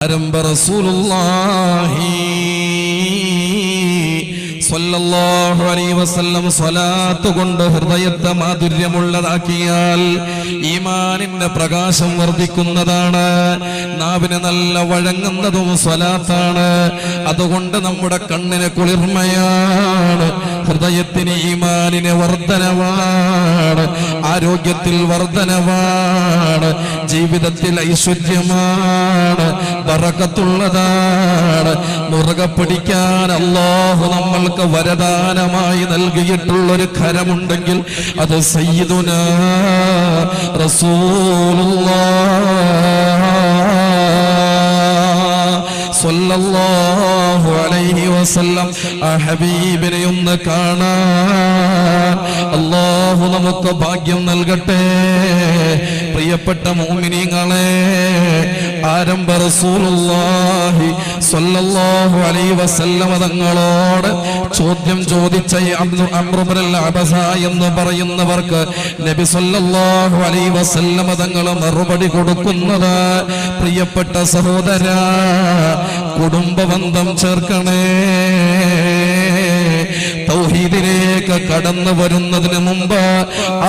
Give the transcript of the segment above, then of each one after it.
ആരംഭ റസൂലുള്ളാഹി സ്വല്ലല്ലാഹു അലൈഹി വസല്ലം സ്വലാത്ത് കൊണ്ട് ഹൃദയത്തെ മാധുര്യമുള്ളതാക്കിയാൽ ഈമാനിന്റെ പ്രകാശം വർദ്ധിക്കുന്നതാണ്. നാവിന് നല്ല വഴങ്ങുന്നതും സ്വലാത്താണ്. അതുകൊണ്ട് നമ്മുടെ കണ്ണിന് കുളിർമയാണ്, ഹൃദയത്തിന് ഈമാനിന് വർധനവാണ്, ആരോഗ്യത്തിൽ വർധനവാണ്, ജീവിതത്തിൽ ഐശ്വര്യമാണ്, ബറക്കത്തുള്ളതാണ്. മുറുകെ പിടിക്കാൻ അല്ലാഹു നമ്മൾക്ക് വരദാനമായി നൽകിയിട്ടുള്ളൊരു കരമുണ്ടെങ്കിൽ അത് സയ്യിദുനാ റസൂലുള്ളാഹ് സ്വല്ലല്ലാഹു അലൈഹി വസല്ലം. ആ ഹബീബിനെ ഒന്ന് കാണാൻ അല്ലാഹു നമുക്ക് ഭാഗ്യം നൽകട്ടെ. പ്രിയപ്പെട്ട മുഅ്മിനീങ്ങളെ, ആരംഭ റസൂലുള്ളാഹി സ്വല്ലല്ലാഹു അലൈഹി വസല്ലം തങ്ങളോട് ചോദ്യം ചോദിച്ച അംറു ഇബ്നുൽ അബസ എന്ന് പറയുന്നവർക്ക് നബി സ്വല്ലല്ലാഹു അലൈഹി വസല്ലം തങ്ങൾ മറുപടി കൊടുക്കുന്നത്, പ്രിയപ്പെട്ട സഹോദരാ, കുടുംബബന്ധം ചേർക്കണേ. തൗഹീദിലേക്ക് കടന്നു വരുന്നതിന് മുമ്പ്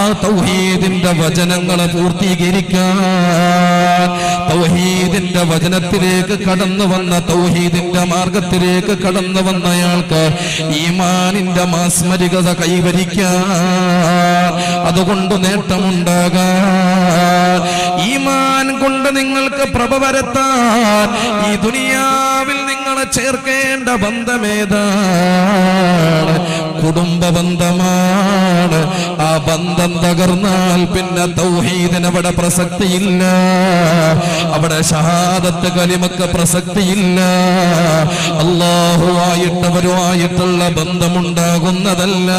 ആ തൗഹീദിന്റെ വചനങ്ങൾ പൂർത്തീകരിക്കാൻ, തൗഹീദിന്റെ വചനത്തിലേക്ക് കടന്നു വന്ന, തൗഹീദിന്റെ മാർഗത്തിലേക്ക് കടന്നു വന്നയാൾക്ക് ഈമാനിന്റെ മാസ്മരികത കൈവരിക്കാൻ, അതുകൊണ്ട് നേട്ടമുണ്ടാകാൻ, ഈമാൻ കൊണ്ട് നിങ്ങൾക്ക് പ്രഭ വരുത്താൻ ഈ ദുനിയാവിൽ നിങ്ങളെ ചേർക്കേണ്ട ബന്ധമേതാണ്? കുടുംബ ബന്ധമാണ്. ആ ബന്ധം തകർന്നാൽ പിന്നെ തൗഹീദിന് അവിടെ പ്രസക്തിയില്ല, അവിടെ ഷഹാദത്ത് കലിമക്ക് പ്രസക്തിയില്ല. അല്ലാഹുവായിട്ടവരുമായിട്ടുള്ള ബന്ധമുണ്ടാകുന്നതല്ല.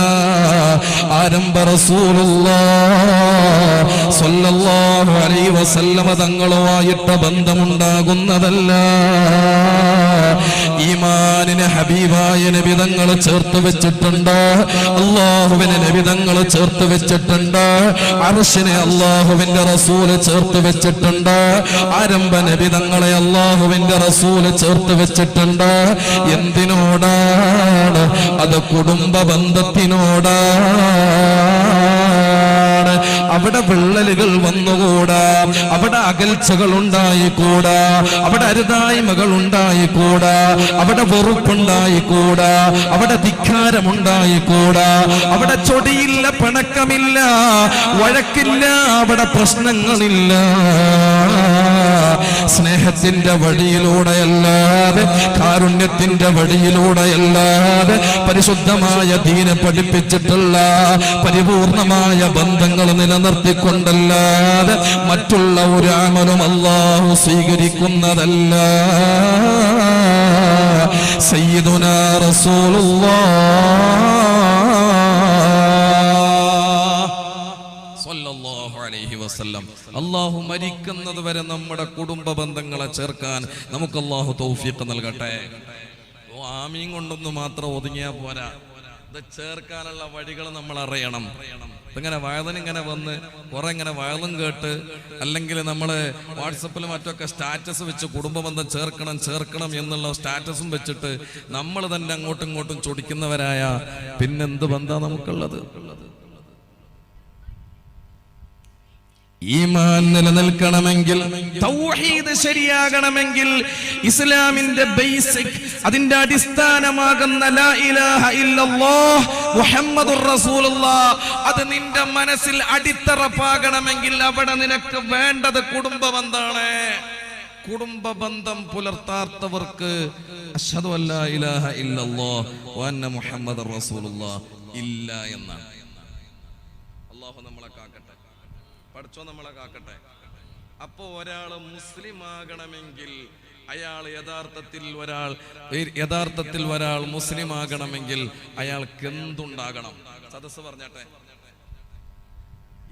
ആരംഭ റസൂലുള്ളാഹി സ്വല്ലല്ലാഹു അലൈഹി വസല്ലം തങ്ങളുമായിട്ട് ബന്ധമുണ്ടാകുന്നതല്ല. ഈമാനിനെ ഹബീബായ നബി തങ്ങൾ ചേർത്ത് വെച്ചിട്ടുണ്ട്, അല്ലാഹുവിനെ നബി തങ്ങൾ ചേർത്ത് വെച്ചിട്ടുണ്ട്, അർശിനെ അല്ലാഹുവിന്റെ റസൂല് ചേർത്ത് വെച്ചിട്ടുണ്ട്, ആരംഭ നബി തങ്ങളെ അല്ലാഹുവിന്റെ റസൂല് ചേർത്ത് വെച്ചിട്ടുണ്ട്. എന്തിനോടാണ്? അത് കുടുംബ ബന്ധത്തിനോടാണ്. അവിടെ വിള്ളലുകൾ വന്നുകൂടാ, അവിടെ അകൽച്ചകൾ ഉണ്ടായിക്കൂടാ, അവിടെ അരുതായ്മകൾ ഉണ്ടായിക്കൂടാ, അവിടെ വെറുപ്പുണ്ടായിക്കൂടാ, അവിടെ ധിക്കാരമുണ്ടായിക്കൂടാ, അവിടെ ചൊടിയില്ല, പിണക്കമില്ല, വഴക്കില്ല, അവിടെ പ്രശ്നങ്ങളില്ല. സ്നേഹത്തിന്റെ വഴിയിലൂടെയല്ലാതെ, കാരുണ്യത്തിന്റെ വഴിയിലൂടെയല്ലാതെ, പരിശുദ്ധമായ ദീനെ പഠിപ്പിച്ചിട്ടുള്ള പരിപൂർണമായ ബന്ധങ്ങൾ നിലനിർത്തിക്കൊണ്ടല്ലാതെ മറ്റുള്ള ഒരു അമലും അല്ലാഹു സ്വീകരിക്കുന്നതല്ല. സയ്യിദുനാ റസൂലുള്ളാഹി സ്വല്ലല്ലാഹു അലൈഹി വസല്ലം. അല്ലാഹു മരിക്കുന്നത് വരെ നമ്മുടെ കുടുംബ ബന്ധങ്ങളെ ചേർക്കാൻ നമുക്ക് അല്ലാഹു തൗഫീഖ് നൽകട്ടെ. ആമീൻ കൊണ്ടൊന്നും മാത്രം ഒതുങ്ങിയാ പോരാ, ഇത് ചേർക്കാനുള്ള വഴികൾ നമ്മൾ അറിയണം. ഇങ്ങനെ വയലിനിങ്ങനെ വന്ന് കുറെ ഇങ്ങനെ വയലും കേട്ട്, അല്ലെങ്കിൽ നമ്മള് വാട്സപ്പിൽ മറ്റൊക്കെ സ്റ്റാറ്റസ് വെച്ച് കുടുംബബന്ധം ചേർക്കണം ചേർക്കണം എന്നുള്ള സ്റ്റാറ്റസും വെച്ചിട്ട് നമ്മൾ തന്നെ അങ്ങോട്ടും ഇങ്ങോട്ടും ചൊടിക്കുന്നവരായ പിന്നെന്ത് ബന്ധമാണ് നമുക്കുള്ളത്? ഈമാൻ നിലനിൽക്കണമെങ്കിൽ, തൗഹീദ് ശരിയാകണമെങ്കിൽ, ഇസ്ലാമിന്റെ ബേസിക്, അതിന്റെ അടിസ്ഥാനമാകുന്ന ലാ ഇലാഹ ഇല്ലല്ലാഹ് മുഹമ്മദുർ റസൂലുള്ളാഹ്, അത് നിന്റെ മനസ്സിൽ അടിത്തറപ്പാകണമെങ്കിൽ അവിടെ നിനക്ക് വേണ്ടത് കുടുംബ ബന്ധമാണ്. കുടുംബ ബന്ധം പുലർത്താത്തവർക്ക് അശ്ഹദു അല്ലാ ഇലാഹ ഇല്ലല്ലാഹ് വ അന്ന മുഹമ്മദുർ റസൂലുള്ളാഹ് ഇല്ല എന്നാണ്. അല്ലാഹു നമ്മളെ കാക്കട്ടെ, പഠിച്ചോ നമ്മളെ കാക്കട്ടെ. അപ്പോ ഒരാള് മുസ്ലിം ആകണമെങ്കിൽ, അയാൾ യഥാർത്ഥത്തിൽ ഒരാൾ മുസ്ലിം ആകണമെങ്കിൽ അയാൾക്ക് എന്തുണ്ടാകണം? സദസ്സ് പറഞ്ഞാട്ടെ.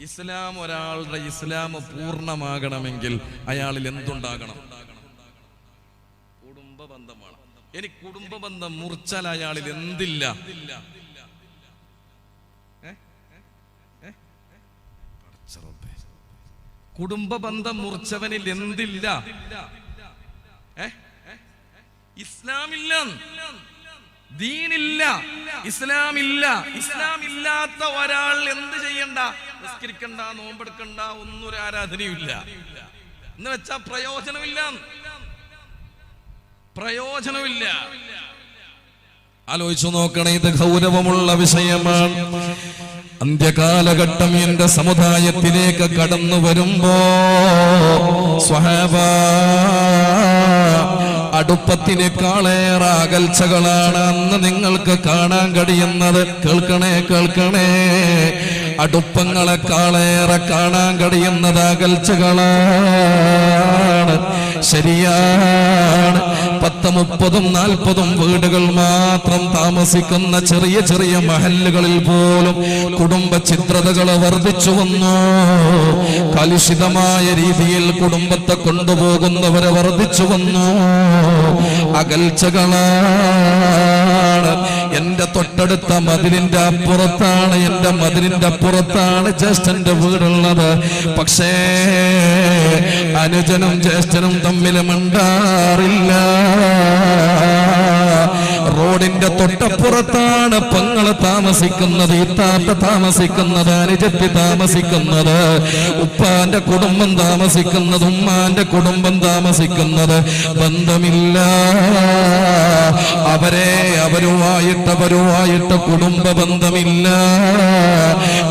ഇസ്ലാം, ഒരാളുടെ ഇസ്ലാം പൂർണ്ണമാകണമെങ്കിൽ അയാളിൽ എന്തുണ്ടാകണം? കുടുംബ ബന്ധമാണ്. ഇനി കുടുംബ ബന്ധം മുറിച്ചാൽ അയാളിൽ എന്തില്ല? കുടുംബ ബന്ധം മുറിച്ചവനിൽ എന്തില്ല? ഇസ്ലാമില്ല, ദീനില്ല, ഇസ്ലാമില്ല. ഇസ്ലാമില്ലാത്ത ഒരാൾ എന്ത് ചെയ്യണ്ട? നിസ്കരിക്കണ്ട, നോമ്പെടുക്കണ്ട, ഒന്നും ഒരു ആരാധനയുമില്ല എന്ന് വെച്ചാ പ്രയോജനമില്ല. ആലോചിച്ചു നോക്കണേ, ഇത് ഗൗരവമുള്ള വിഷയമാണ്. അന്ത്യകാലഘട്ടം എന്റെ സമുദായത്തിലേക്ക് കടന്നു വരുമ്പോ സ്വഹാബ, അടുപ്പത്തിനേക്കാളേറെ അകൽച്ചകളാണ് അന്ന് നിങ്ങൾക്ക് കാണാൻ കഴിയുന്നത്. കേൾക്കണേ, അടുപ്പങ്ങളെക്കാളേറെ കാണാൻ കഴിയുന്നത് അകൽച്ചകളാണ്. ശരിയാണ്, 10, 30, 40 വീടുകൾ മാത്രം താമസിക്കുന്ന ചെറിയ ചെറിയ മഹല്ലുകളിൽ പോലും കുടുംബ ചിത്രതകൾ വർദ്ധിച്ചു വന്നു. കലുഷിതമായ രീതിയിൽ കുടുംബത്തെ കൊണ്ടുപോകുന്നവരെ വർദ്ധിച്ചു വന്നു. അകൽച്ചകളാണ്. എന്റെ തൊട്ടടുത്ത മതിലിന്റെ അപ്പുറത്താണ് ജ്യേഷ്ഠന്റെ വീടുള്ളത്. പക്ഷേ അനുജനും ജ്യേഷ്ഠനും തമ്മിൽ മിണ്ടാറില്ല. റോഡിന്റെ തൊട്ടപ്പുറത്താണ് പെങ്ങള് താമസിക്കുന്നത്, ഇത്താത്ത താമസിക്കുന്നത്, അനുജത്തി താമസിക്കുന്നത്, ഉപ്പാന്റെ കുടുംബം താമസിക്കുന്നത്, ഉമ്മാന്റെ കുടുംബം താമസിക്കുന്നത്. ബന്ധമില്ല. അവരുമായിട്ട് കുടുംബ ബന്ധമില്ല.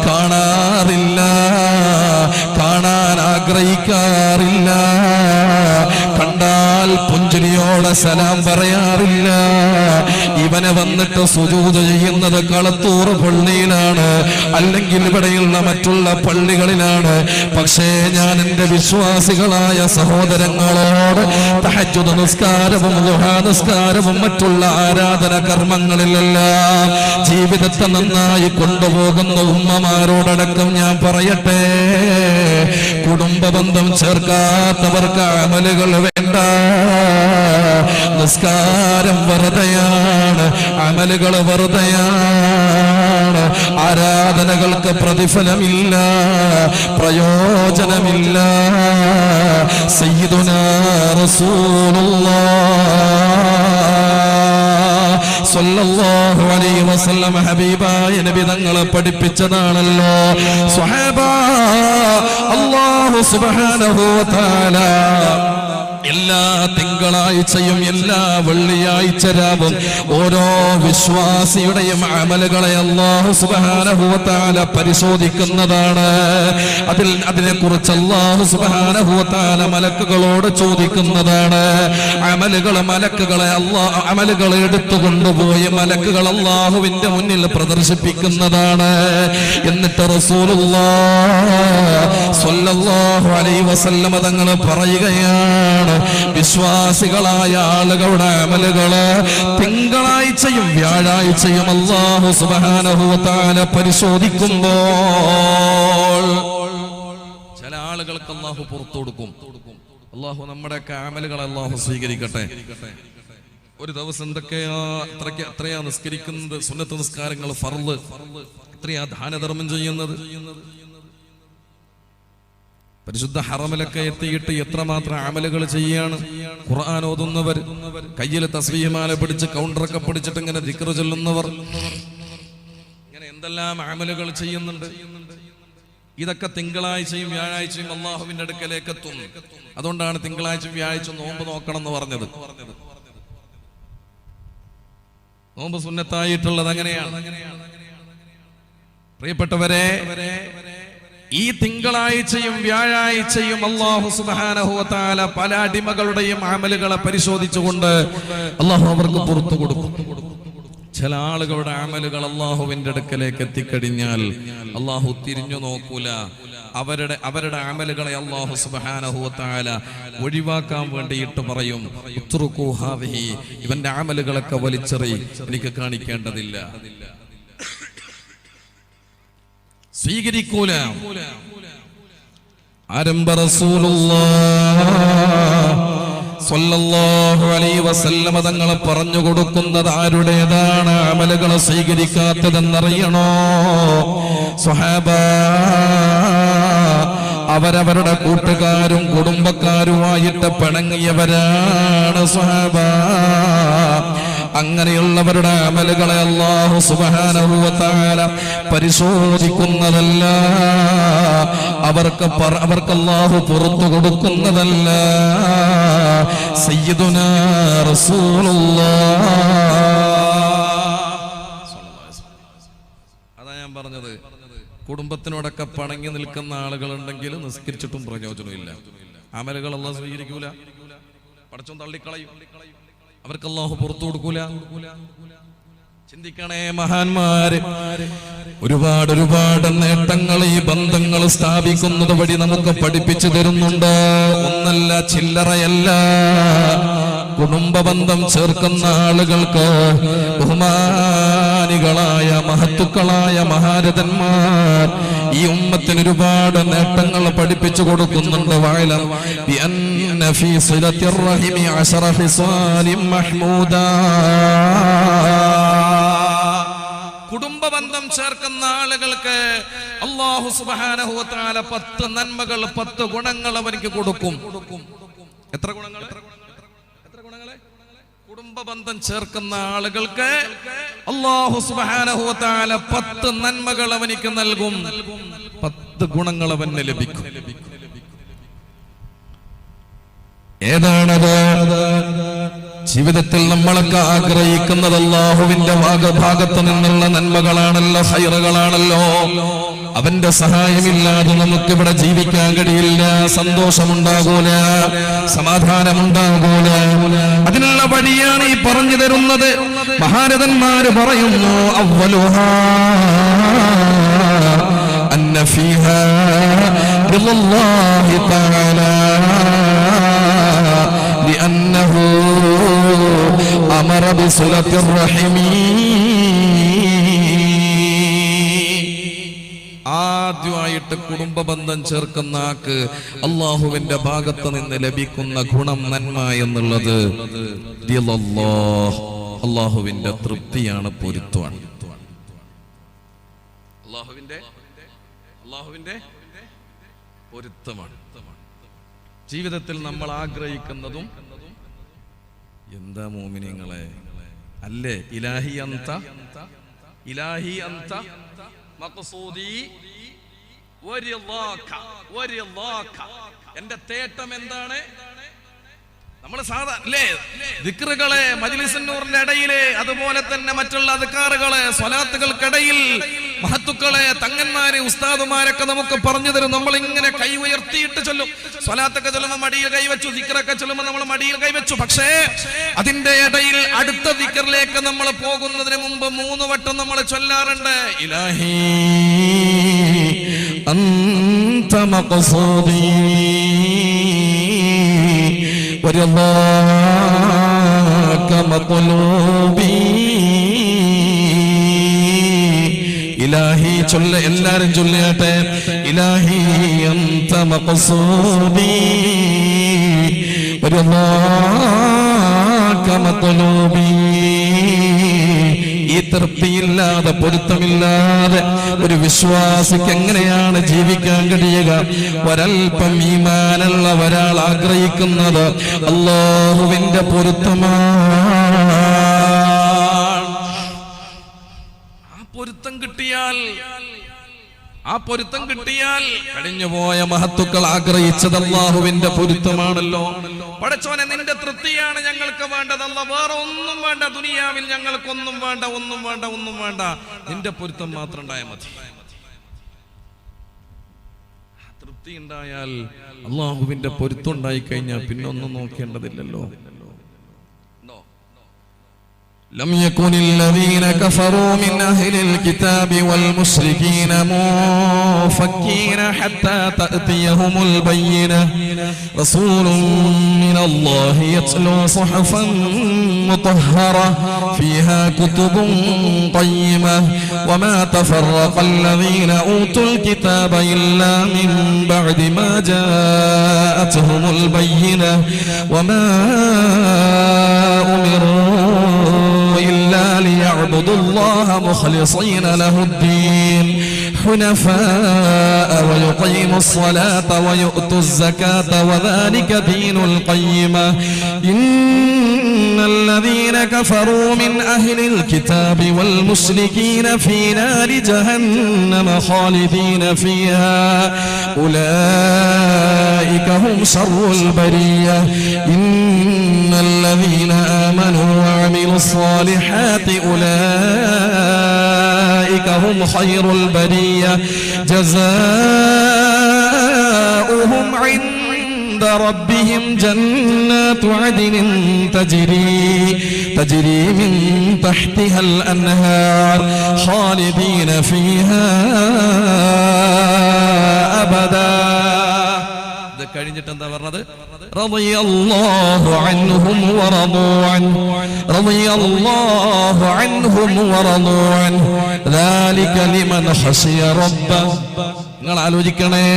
കാണാറില്ല, കാണാൻ ആഗ്രഹിക്കാറില്ല. കണ്ടാൽ പുഞ്ചിരിയോടെ സലാം പറയാറില്ല. ഇവനെ വന്നിട്ട് സുജൂദ് ചെയ്യുന്നത് കളത്തൂർ പള്ളിയിലാണ്, അല്ലെങ്കിൽ ഇവിടെയുള്ള മറ്റുള്ള പള്ളികളിലാണ്. പക്ഷേ ഞാൻ എന്റെ വിശ്വാസികളായ സഹോദരങ്ങളോട് തഹജ്ജുദ് നിസ്കാരവും ദുഹാ നിസ്കാരവും മറ്റുള്ള ആരാധന കർമ്മങ്ങളിലെല്ലാം ജീവിതത്തെ നന്നായി കൊണ്ടുപോകുന്ന ഉമ്മമാരോടടക്കം ഞാൻ പറയട്ടെ, കുടുംബ ബന്ധം ചേർക്കാത്തവർക്ക് അമലുകൾ വേണ്ട. നിസ്കാരം വെറുതെയാണ്, അമലുകൾ വെറുതെയാണ്, ആരാധനകൾക്ക് പ്രതിഫലമില്ല, പ്രയോജനമില്ല. സയ്യിദുനാ റസൂലുള്ളാഹ് സ്വല്ലല്ലാഹു അലൈഹി വസല്ലം ഹബീബായ നബി തങ്ങളെ പഠിപ്പിച്ചതാണല്ലോ. സ്വഹാബ, അല്ലാഹു സുബ്ഹാനഹു വ തആല എല്ലാ തിങ്കളാഴ്ചയും എല്ലാ വെള്ളിയാഴ്ച രാവും ഓരോ വിശ്വാസിയുടെയും അമലുകളെ അല്ലാഹു സുബ്ഹാനഹു വ തആല പരിശോധിക്കുന്നതാണ്. അതിനെക്കുറിച്ച് അല്ലാഹു സുബ്ഹാനഹു വ തആല മലക്കുകളോട് ചോദിക്കുന്നതാണ്. അമലുകളെ എടുത്തുകൊണ്ടുപോയി മലക്കുകൾ അല്ലാഹുവിന്റെ മുന്നിൽ പ്രദർശിപ്പിക്കുന്നതാണ്. എന്നിട്ട് റസൂലുള്ളാഹ് സ്വല്ലല്ലാഹു അലൈഹി വസല്ലം തങ്ങൾ പറയുകയാണ്, വിശ്വാസികളായ ആളുകളുടെ അമലുകള് തിങ്കളാഴ്ചയും വ്യാഴാഴ്ചയും അല്ലാഹു സുബ്ഹാനഹു വ തആല പരിശോധിക്കുമ്പോൾ ചില ആളുകൾക്ക് അല്ലാഹു പുറത്തു കൊടുക്കും. അല്ലാഹു നമ്മുടെയൊക്കെ അമലുകളെ അല്ലാഹു സ്വീകരിക്കട്ടെ. ഒരു ദിവസം എത്രയാ നിസ്കരിക്കുന്നത്, സുന്നത്ത് നിസ്കാരങ്ങൾ, ഫർള്, എത്രയാ ദാനധർമ്മം ചെയ്യുന്നത്. പരിശുദ്ധ ഹറമിലൊക്കെ എത്തിയിട്ട് എത്രമാത്രം അമലുകൾ ചെയ്യാണ്. ഖുർആൻ ഓതുന്നവർ, കയ്യിൽ തസ്ബീഹ് മാല പിടിച്ച് കൗണ്ടറൊക്കെ പിടിച്ചിട്ട് ഇങ്ങനെ ദിക്ർ ചൊല്ലുന്നവർ, ഇങ്ങനെ എന്തെല്ലാം അമലുകൾ ചെയ്യുന്നുണ്ട്. ഇതൊക്കെ തിങ്കളാഴ്ചയും വ്യാഴാഴ്ചയും അല്ലാഹുവിന്റെ അടുക്കലേക്ക് എത്തും. അതുകൊണ്ടാണ് തിങ്കളാഴ്ചയും വ്യാഴാഴ്ച നോമ്പ് നോക്കണം എന്ന് പറഞ്ഞത്. നോമ്പ് സുന്നത്തായിട്ടുള്ളത് അങ്ങനെയാണ്. പ്രിയപ്പെട്ടവരെ, ഈ തിങ്കളാഴ്ചയും വ്യാഴാഴ്ചയും അല്ലാഹു സുബ്ഹാനഹു വ തആല പല അടിമകളുടെയും അമലുകളെ പരിശോധിച്ചുകൊണ്ട് അല്ലാഹു അവർക്ക് പുറത്തു കൊടുക്കും. ചില ആളുകളുടെ അമലുകൾ അല്ലാഹുവിന്റെ അടുക്കലേക്ക് എത്തിക്കഴിഞ്ഞാൽ അല്ലാഹു തിരിഞ്ഞു നോക്കൂല. അവരുടെ അമലുകളെ അല്ലാഹു സുബ്ഹാനഹു വ തആല ഒഴിവാക്കാൻ വേണ്ടിയിട്ട് പറയും, ഉത്റുകൂ ഹാദിഹി, ഇവന്റെ അമലുകളൊക്കെ വലിച്ചെറി, എനിക്ക് കാണിക്കേണ്ടതില്ല, സ്വീകരിക്കൂല. ആരംഭ റസൂലുള്ളാഹ് സ്വല്ലല്ലാഹു അലൈഹി വസല്ലം തങ്ങൾ പറഞ്ഞു കൊടുക്കുന്നത് ആരുടേതാണ് അമലുകൾ സ്വീകരിക്കാത്തതെന്നറിയണോ? സ്വഹാബ, അവരവരുടെ കൂട്ടുകാരും കുടുംബക്കാരുമായിട്ട് പിണങ്ങിയവരാണ് സ്വഹാബ. അങ്ങനെയുള്ളവരുടെ അമലുകളെ അല്ലാഹു സുബ്ഹാനഹു വ തആല പരിശോധിക്കുന്നതല്ല, അവർക്ക് അല്ലാഹു പുറത്തു കൊടുക്കുന്നതല്ല. സയ്യിദുനാ റസൂലുള്ളാഹ്. അതാ ഞാൻ പറഞ്ഞത്, കുടുംബത്തിനോടൊക്കെ പണങ്ങി നിൽക്കുന്ന ആളുകളുണ്ടെങ്കിൽ നിസ്കരിച്ചിട്ടും പ്രയോജനമില്ല. അമലുകൾ അല്ലാഹു സ്വീകരിക്കൂല, പടച്ചോൻ തള്ളിക്കളയും, അവർക്ക് അല്ലാഹു പുറത്തു കൊടുക്കൂല. ചിന്തിക്കണേ മഹാന്മാര്, ഒരുപാട് നേട്ടങ്ങൾ ഈ ബന്ധങ്ങൾ സ്ഥാപിക്കുന്നത് വഴി നമുക്ക് പഠിപ്പിച്ചു തരുന്നുണ്ട്. ഒന്നല്ല, ചില്ലറയല്ല. കുടുംബ ബന്ധം ചേർക്കുന്ന ആളുകൾക്ക് ബഹുമാനികളായ മഹത്തുക്കളായ മഹാരഥന്മാർ ഈ ഉമ്മത്തിന് ഒരുപാട് നേട്ടങ്ങൾ പഠിപ്പിച്ചു കൊടുക്കുന്നുണ്ട്. വഅലം ബിഅന്ന ഫീ സിലത്തിർ റഹിമി 10 ഖിസാലിൻ മഹ്മൂദാ. കുടുംബ ബന്ധം ചേർക്കുന്ന ആളുകൾക്ക് അല്ലാഹു സുബ്ഹാനഹു വ തആല 10 നന്മകൾ, 10 ഗുണങ്ങൾ അവർക്ക് കൊടുക്കും. എത്ര ഗുണങ്ങൾ? കുടുംബ ബന്ധം ചേർക്കുന്ന ആളുകൾക്ക് അല്ലാഹു സുബ്ഹാനഹു വ തആല 10 നന്മകൾ അവനിക്ക് നൽകും, 10 ഗുണങ്ങൾ അവന് ലഭിക്കും. ഏതാണത്? ജീവിതത്തിൽ നമ്മളൊക്കെ ആഗ്രഹിക്കുന്നത് അല്ലാഹുവിന്റെ ഭാഗത്ത് നിന്നുള്ള നന്മകളാണല്ലോ, ഹൈറുകളാണല്ലോ. അവന്റെ സഹായമില്ലാതെ നമുക്കിവിടെ ജീവിക്കാൻ കഴിയില്ല, സന്തോഷമുണ്ടാകൂല, സമാധാനമുണ്ടാകൂല. അതിനുള്ള വഴിയാണ് ഈ പറഞ്ഞു തരുന്നത്. മഹാരഥന്മാര് പറയുന്നു, അവ്വലുഹാ അന്ന ഫീഹാ റിളല്ലാഹി തആല لأنه أمر بصلة الرحم. ആദ്യമായിട്ട് കുടുംബ ബന്ധം ചേർക്കുന്ന ആൾക്ക് അള്ളാഹുവിന്റെ ഭാഗത്ത് നിന്ന് ലഭിക്കുന്ന ഗുണം, നന്മ എന്നുള്ളത് അള്ളാഹുവിന്റെ തൃപ്തിയാണ്, പൊരുത്തമാണ്. അള്ളാഹുവിന്റെ പൊരുത്തമാണ്. ജീവിതത്തിൽ നമ്മൾ ആഗ്രഹിക്കുന്നതും എന്താ മോമിനിങ്ങളെ? അല്ലേ, ഇലാഹി അന്ത മഖ്സൂദി വരിളാക. എന്റെ തേട്ടം എന്താണ്? നമ്മൾ സാധാരണ ദിക്റുകളെ മജ്ലിസുൻ നൂറിന്റെ ഇടയിലെ, അതുപോലെ തന്നെ മറ്റുള്ള അദ്കാറുകളെ സ്വലാത്തുകൾക്കിടയിൽ മഹത്തുക്കളെ, തങ്ങന്മാരെ, ഉസ്താദുമാരൊക്കെ നമുക്ക് പറഞ്ഞു തരും. നമ്മൾ ഇങ്ങനെ കൈ ഉയർത്തിയിട്ട് ചൊല്ലും. സ്വലാത്തൊക്കെ ചൊല്ലുമ്പോൾ മടിയിൽ കൈവച്ചു, ദിക്റൊക്കെ ചൊല്ലുമ്പോൾ നമ്മൾ മടിയിൽ കൈവച്ചു. പക്ഷേ അതിന്റെ ഇടയിൽ അടുത്ത ദിക്റിലേക്ക് നമ്മൾ പോകുന്നതിന് മുമ്പ് 3 വട്ടം നമ്മൾ ചൊല്ലാറുണ്ട്. ഇലാഹി അന്ത മഖ്സൂദി വരിളാക മത്ലൂബി. ഇലാഹി ചൊല്ല, എല്ലാരും ചൊല്ലട്ടെ. ഇലാഹി അന്ത മഖ്സൂദി വരിളാക മത്ലൂബി. ഈ തൃപ്തിയില്ലാതെ, പൊരുത്തമില്ലാതെ ഒരു വിശ്വാസിക്ക് എങ്ങനെയാണ് ജീവിക്കാൻ കഴിയുക? ഒരൽപ്പം ഈമാനുള്ള ഒരാൾ ആഗ്രഹിക്കുന്നത് അല്ലാഹുവിന്റെ പൊരുത്തമാണ്. ആ പൊരുത്തം കിട്ടിയാൽ കഴിഞ്ഞുപോയ മഹത്തുക്കൾ ആഗ്രഹിച്ചത് അല്ലാഹുവിന്റെ പൊരുത്തമാണല്ലോ. പടച്ചോനെ, നിന്റെ തൃപ്തിയാണ് ഞങ്ങൾക്ക് വേണ്ടത്. അല്ലാ, വേറെ ഒന്നും വേണ്ട ദുനിയാവിൽ, ഞങ്ങൾക്കൊന്നും വേണ്ട, ഒന്നും വേണ്ട. നിന്റെ പൊരുത്തം മാത്രം ഉണ്ടായാൽ മതി. തൃപ്തി ഉണ്ടായാൽ, അല്ലാഹുവിന്റെ പൊരുത്തം ഉണ്ടായി കഴിഞ്ഞാൽ പിന്നെ ഒന്നും നോക്കേണ്ടതില്ലല്ലോ. لم يكن الذين كفروا من أهل الكتاب والمشركين منفكين حتى تأتيهم البينة رسول من الله يتلو صحفا مطهرة فيها كتب قيمة وما تفرق الذين أوتوا الكتاب إلا من بعد ما جاءتهم البينة وما أمروا إلا ليعبدوا الله مخلصين له الدين حنفاء ويقيموا الصلاة ويؤتوا الزكاة وذلك دين القيمة إن الذين كفروا من أهل الكتاب والمشركين في نار جهنم خالدين فيها أولئك هم شر البرية إن الذين آمنوا وعملوا الصالحات أولئك هم خير البرية جزاؤهم عند ربهم جنات عدن تجري من تحتها الأنهار خالدين فيها أبدا. കഴിഞ്ഞിട്ട് എന്താ പറഞ്ഞത്? റളിയല്ലാഹു അൻഹും വറദൂ അൻഹു റളിയല്ലാഹു അൻഹും വറദൂ അൻഹു ദാലിക ലിമൻ ഖശിയ റബ്ബ. നിങ്ങൾ ആലോചിക്കണേ,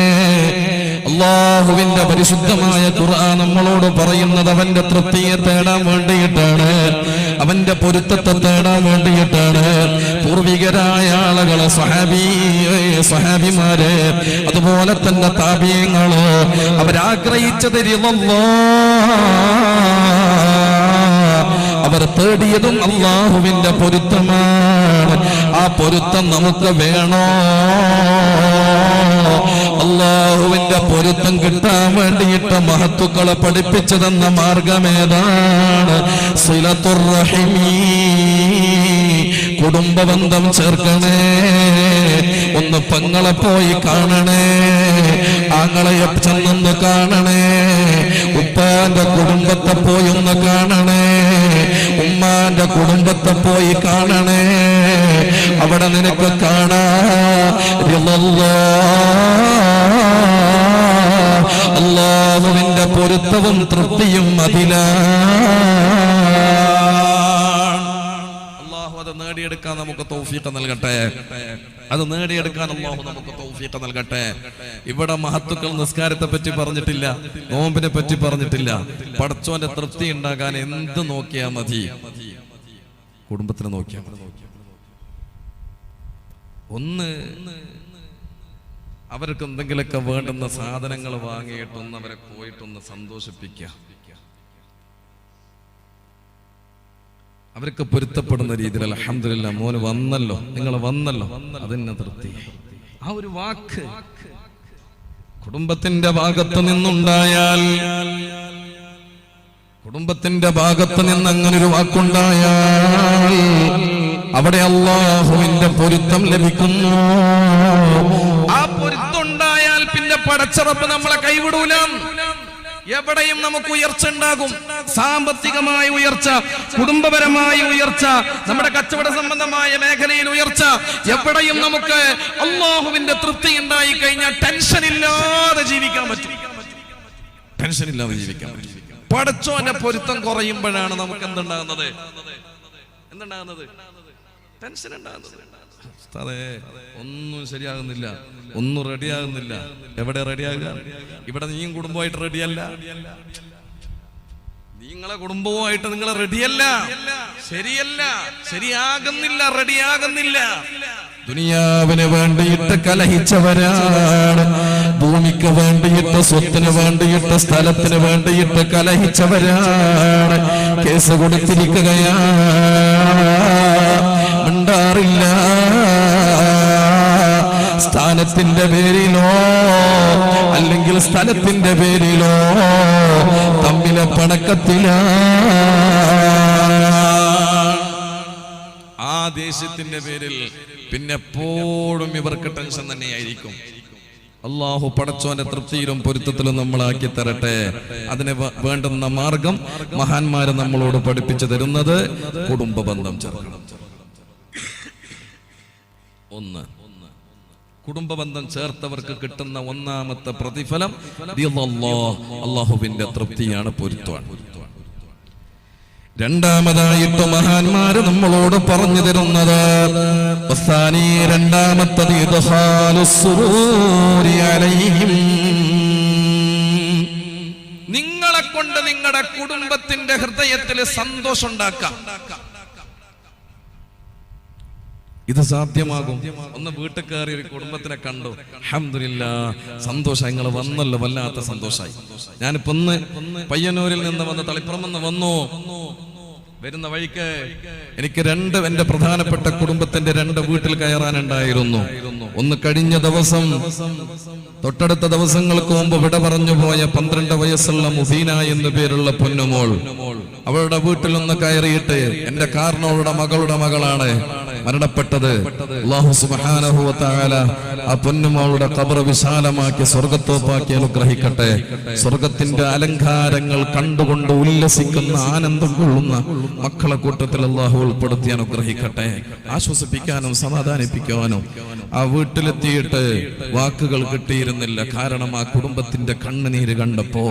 അല്ലാഹുവിന്റെ പരിശുദ്ധമായ ഖുർആൻ നമ്മളോട് പറയുന്നത് അവന്റെ തൃപ്തിയെ തേടാൻ വേണ്ടിയിട്ടാണ്, അവന്റെ പൊരുത്തത്തെ തേടാൻ വേണ്ടിയിട്ടാണ്. പൂർവികരായ ആളുകള്, സ്വഹാബിമാര്, അതുപോലെ തന്നെ താബിഈങ്ങള്, അവരാഗ്രഹിച്ചത് അവർ തേടിയതും അല്ലാഹുവിന്റെ പൊരുത്തമാണ്. ആ പൊരുത്തം നമുക്ക് വേണോ? അല്ലാഹുവിന്റെ പൊരുത്തം കിട്ടാൻ വേണ്ടിയിട്ട് മഹത്തുക്കളെ പഠിപ്പിച്ചതെന്ന മാർഗമേതാണ്? സിലത്തുർ റഹിമി, കുടുംബബന്ധം ചേർക്കണേ. ഒന്ന് പെങ്ങളെ പോയി കാണണേ, ആങ്ങളെ ചെന്നൊന്ന് കാണണേ, ഉപ്പാന്റെ കുടുംബത്തെ പോയി ഒന്ന് കാണണേ, ഉമ്മാന്റെ കുടുംബത്തെ പോയി കാണണേ. അവിടെ നിനക്ക് കാണാ അല്ലാഹുവിന്റെ പൊരുത്തവും തൃപ്തിയും അതിലാണ്. അല്ലാഹു അത് നേടിയെടുക്കാൻ നമുക്ക് തൗഫീഖ് നൽകട്ടെ. അത് നേടിയെടുക്കാൻ അല്ലാഹു നമുക്ക് തൗഫീഖ് നൽകട്ടെ. ഇവിടെ മഹത്തുക്കൾ നിസ്കാരത്തെ പറ്റി പറഞ്ഞിട്ടില്ല, നോമ്പിനെ പറ്റി പറഞ്ഞിട്ടില്ല. പടച്ചോന്റെ തൃപ്തി ഉണ്ടാകാൻ എന്ത് നോക്കിയാ മതി? കുടുംബത്തിനെ നോക്കിയാ മതി. ഒന്ന് അവർക്ക് എന്തെങ്കിലുമൊക്കെ വേണ്ടുന്ന സാധനങ്ങൾ വാങ്ങിയിട്ടൊന്ന് അവരെ പോയിട്ടൊന്ന് സന്തോഷിപ്പിക്കുക. അവർക്ക് പൊരുത്തപ്പെടുന്ന രീതിയിൽ അൽഹംദുലില്ലാ മോന് വന്നല്ലോ, നിങ്ങൾ വന്നല്ലോ, അതിന് തൃപ്തി. ആ ഒരു വാക്ക് കുടുംബത്തിന്റെ ഭാഗത്ത് നിന്നുണ്ടായാൽ, കുടുംബത്തിന്റെ ഭാഗത്ത് നിന്ന് അങ്ങനെ ഒരു വാക്കുണ്ടായാൽ അവിടെ അല്ലാഹുവിന്റെ പൊരുത്തം ലഭിക്കുന്നു. ആ പൊരുത്തമുണ്ടായാൽ പിന്നെ പടച്ച റബ്ബ് നമ്മളെ കൈവിടൂല. എവിടെയും നമുക്ക് ഉയർച്ച ഉണ്ടാകും. സാമ്പത്തികമായ ഉയർച്ച, കുടുംബപരമായ ഉയർച്ച, നമ്മുടെ കച്ചവട സംബന്ധമായ മേഖലയിൽ ഉയർച്ച, എവിടെയും നമുക്ക് അല്ലാഹുവിന്റെ തൃപ്തി ഉണ്ടായി കഴിഞ്ഞാൽ ടെൻഷൻ ഇല്ലാതെ ജീവിക്കാൻ പറ്റും. ടെൻഷൻ ഇല്ലാതെ ജീവിക്കാൻ പറ്റും. പടച്ചോന്റെ പൊരുത്തം കുറയുമ്പോഴാണ് നമുക്ക് എന്തുണ്ടാകുന്നത്? ടെൻഷൻ ഉണ്ടാകുന്നത്. അതെ, ഒന്നും ശരിയാകുന്നില്ല, ഒന്നും റെഡിയാകുന്നില്ല. എവിടെ റെഡിയാകുക? ഇവിടെ നീയും കുടുംബമായിട്ട് റെഡിയല്ല, നിങ്ങളെ കുടുംബവുമായിട്ട് നിങ്ങൾ റെഡിയല്ല, ശരിയല്ല, ശരിയാകുന്നില്ല, റെഡിയാകുന്നില്ല. ദുനിയാവിന് വേണ്ടിയിട്ട് കലഹിച്ചവരാണ്, ഭൂമിക്ക് വേണ്ടിയിട്ട്, സ്വത്തിന് വേണ്ടിയിട്ട്, സ്ഥലത്തിന് വേണ്ടിയിട്ട് കലഹിച്ചവരാണ്. കേസ് കൊടുത്തിരിക്കുകയാണ്, ഉണ്ടാറില്ല. സ്ഥാനത്തിന്റെ പേരിലോ അല്ലെങ്കിൽ സ്ഥലത്തിന്റെ പേരിലോ തമ്മിലെ പണക്കത്തിലാണ്. ആ ദേശത്തിന്റെ പേരിൽ പിന്നെ എപ്പോഴും ഇവർക്ക് ടെൻഷൻ തന്നെയായിരിക്കും. അല്ലാഹു പടച്ചോന്റെ തൃപ്തിയിലും പൊരുത്തത്തിലും നമ്മളാക്കി തരട്ടെ. അതിന് വേണ്ടുന്ന മാർഗം മഹാന്മാര് നമ്മളോട് പഠിപ്പിച്ചു തരുന്നത് കുടുംബ ബന്ധം ചേർക്കണം. ഒന്ന്, കുടുംബ ബന്ധം ചേർത്തവർക്ക് കിട്ടുന്ന ഒന്നാമത്തെ പ്രതിഫലം അല്ലാഹുവിന്റെ തൃപ്തിയാണ്, പൊരുത്തമാണ്. രണ്ടാമതായിട്ട് മഹാന്മാര് നമ്മളോട് പറഞ്ഞു തരുന്നത് രണ്ടാമത്തത് നിങ്ങളെ കൊണ്ട് നിങ്ങളുടെ കുടുംബത്തിന്റെ ഹൃദയത്തിൽ സന്തോഷം ഉണ്ടാക്കാം. ഇത് സാധ്യമാകും. ഒന്ന് വീട്ടിൽ കയറി ഒരു കുടുംബത്തിനെ കണ്ടു, അൽഹംദുലില്ലാഹ്, സന്തോഷം. നിങ്ങൾ വന്നല്ലോ, വല്ലാത്ത സന്തോഷമായി. ഞാനിപ്പോ ഒന്ന് പയ്യന്നൂരിൽ നിന്ന് വന്ന് തളിപ്പുറം നിന്ന് വന്നു. വരുന്ന വഴിക്ക് എനിക്ക് എന്റെ പ്രധാനപ്പെട്ട കുടുംബത്തിന്റെ 2 വീട്ടിൽ കയറാനുണ്ടായിരുന്നു. ഒന്ന് കഴിഞ്ഞ ദിവസം, തൊട്ടടുത്ത ദിവസങ്ങൾക്ക് മുമ്പ് വിട പറഞ്ഞു പോയ 12 വയസ്സുള്ള മുബീന എന്ന് പേരുള്ള പൊന്നുമോൾ, അവളുടെ വീട്ടിൽ ഒന്ന് കയറിയിട്ട് എന്റെ കാരണവളുടെ മകളുടെ മകളാണ് മരണപ്പെട്ടത്. അല്ലാഹു സുബ്ഹാനഹു വ തആല ആ പൊന്നുമോളുടെ ഖബർ വിശാലമാക്കി സ്വർഗ്ഗത്തോപ്പാക്കി അനുഗ്രഹിക്കട്ടെ. സ്വർഗ്ഗത്തിന്റെ അലങ്കാരങ്ങൾ കണ്ടുകൊണ്ട് ഉല്ലസിക്കുന്ന, ആനന്ദം കൊള്ളുന്ന മക്കളെ കൂട്ടത്തിൽ അല്ലാഹു ഉൾപ്പെടുത്തി അനുഗ്രഹിക്കട്ടെ. ആശ്വസിപ്പിക്കാനും സമാധാനിപ്പിക്കാനും ആ വീട്ടിലെത്തിയിട്ട് വാക്കുകൾ കിട്ടിയിരുന്നില്ല. കാരണം ആ കുടുംബത്തിന്റെ കണ്ണുനീര് കണ്ടപ്പോ,